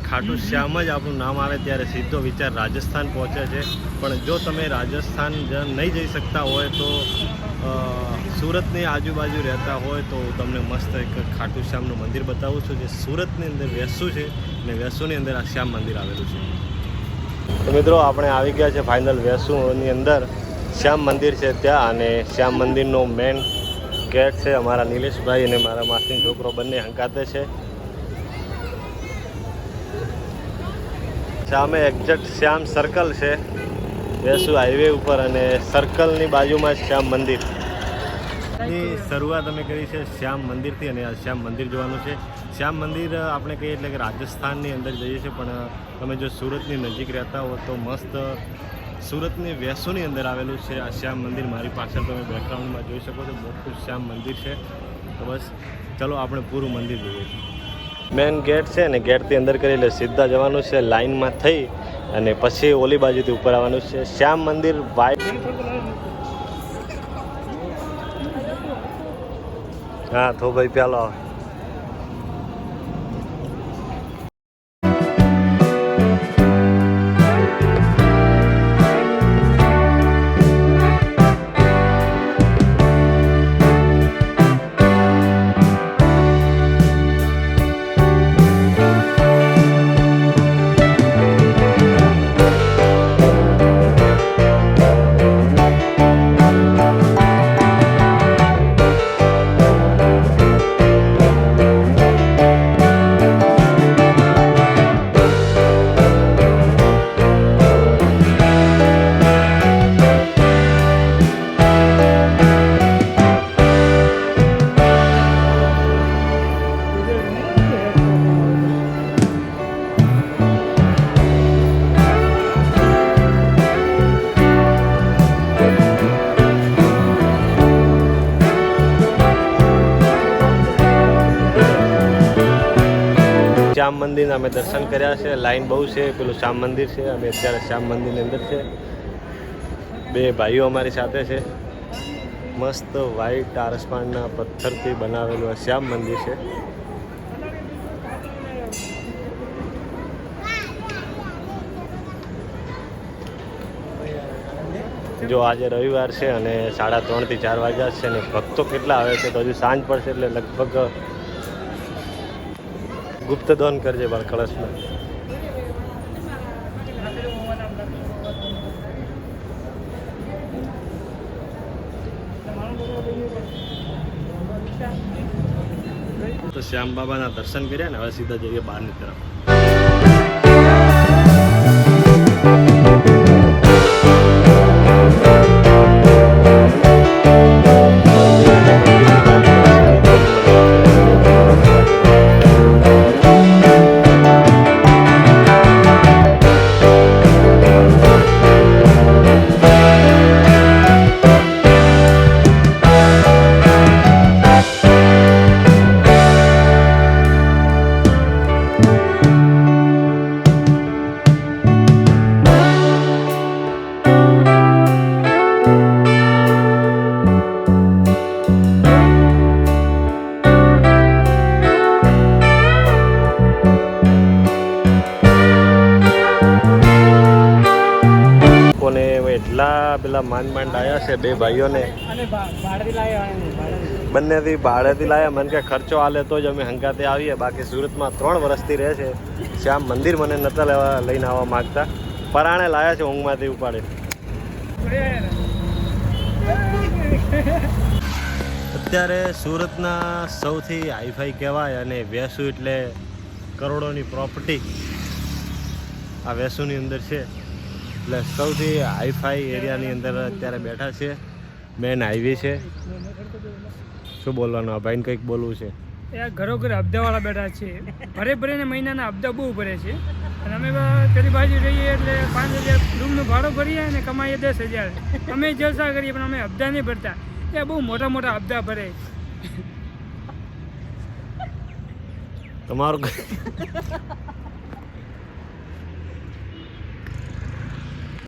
ખાટુ શ્યામ જ આપણું નામ આવે ત્યારે સીધો વિચાર રાજસ્થાન પહોંચે છે. પણ જો તમે રાજસ્થાન નહીં જઈ શકતા હોય તો સુરતની આજુબાજુ રહેતા હોય તો તમને મસ્ત એક ખાટુ શ્યામનું મંદિર બતાવું છું, જે સુરતની અંદર વેસુ છે અને વેસુની અંદર આ શ્યામ મંદિર આવેલું છે. તો મિત્રો આપણે આવી ગયા છે ફાઇનલ વેસુની અંદર શ્યામ મંદિર છે ત્યાં, અને શ્યામ મંદિરનો મેન ગેટ છે. અમારા નિલેશભાઈ અને મારા માસીનો છોકરો બંને હંકાતે છે. સામે એક્ઝેક્ટ શ્યામ સર્કલ છે વેસુ હાઈવે ઉપર, અને સર્કલની બાજુમાં શ્યામ મંદિર ની શરૂઆત અમે કરી છે શ્યામ મંદિરથી, અને આ શ્યામ મંદિર જોવાનું છે. શ્યામ મંદિર આપણે કહીએ એટલે કે રાજસ્થાનની અંદર જઈએ છીએ, પણ તમે જો સુરતની નજીક રહેતા હો તો મસ્ત સુરતની વેસુની અંદર આવેલું છે આ શ્યામ મંદિર. મારી પાછળ તમે બેકગ્રાઉન્ડમાં જોઈ શકો છો, મોટું શ્યામ મંદિર છે. તો બસ ચલો આપણે પૂરું મંદિર જોઈએ. મેન ગેટ છે ને, ગેટથી અંદર કરી એટલે સીધા જવાનું છે લાઇનમાં થઈ, અને પછી ઓલી બાજુથી ઉપર આવવાનું છે. શ્યામ મંદિર વાઇટ, હા તો ભાઈ પેલો શ્યામ મંદિરના અમે દર્શન કર્યા છે. લાઈન બહુ છે, પેલું શ્યામ મંદિર છે. અમે અત્યારે શ્યામ મંદિરની અંદર છે. બે ભાઈઓ અમારી સાથે છે. મસ્ત વ્હાઈટ આરસપાણના પથ્થરથી બનાવેલું આ શ્યામ મંદિર છે. જો આજે રવિવાર છે અને 3:30 થી 4 વાગ્યા છે, અને ભક્તો કેટલા આવે છે તો હજુ સાંજ પડશે એટલે લગભગ ગુપ્તદાન કરજે બાર કળશમાં. તો શ્યામ બાબાના દર્શન કર્યા ને હવે સીધા જઈએ બહારની તરફ. પેલા માંડ આવ્યા છે બે ભાઈઓને, બંનેથી ભાડેથી લાયા. મને કે ખર્ચો આલે તો જ અમે હંકાતે આવીએ, બાકી સુરતમાં 3 વર્ષથી રહે છે. શ્યામ મંદિર મને નતા લઈને આવવા માગતા, પરાણે લાયા છે ઊંઘમાંથી ઉપાડે. અત્યારે સુરતના સૌથી હાઈફાઈ કહેવાય, અને વેસુ એટલે કરોડોની પ્રોપર્ટી આ વેસુની અંદર છે. એટલે સૌથી હાઈફાઈ એરિયાની અંદર અત્યારે બેઠા છે. મેન હાઈવે છે. શું બોલવાનું આ ભાઈને? કંઈક બોલવું છે. ઘરો ઘરે હપ્તાવાળા બેઠા છે. ભરે ભરેને મહિનાના હપ્તા બહુ ભરે છે, અને અમે પેલી બાજુ રહીએ એટલે 5,000 રૂમનું ભાડું ભરીએ અને કમાઈએ 10,000. અમે જલસા કરીએ પણ અમે હપ્તા નહીં ભરતા. એ બહુ મોટા મોટા હપ્તા ભરે. તમારું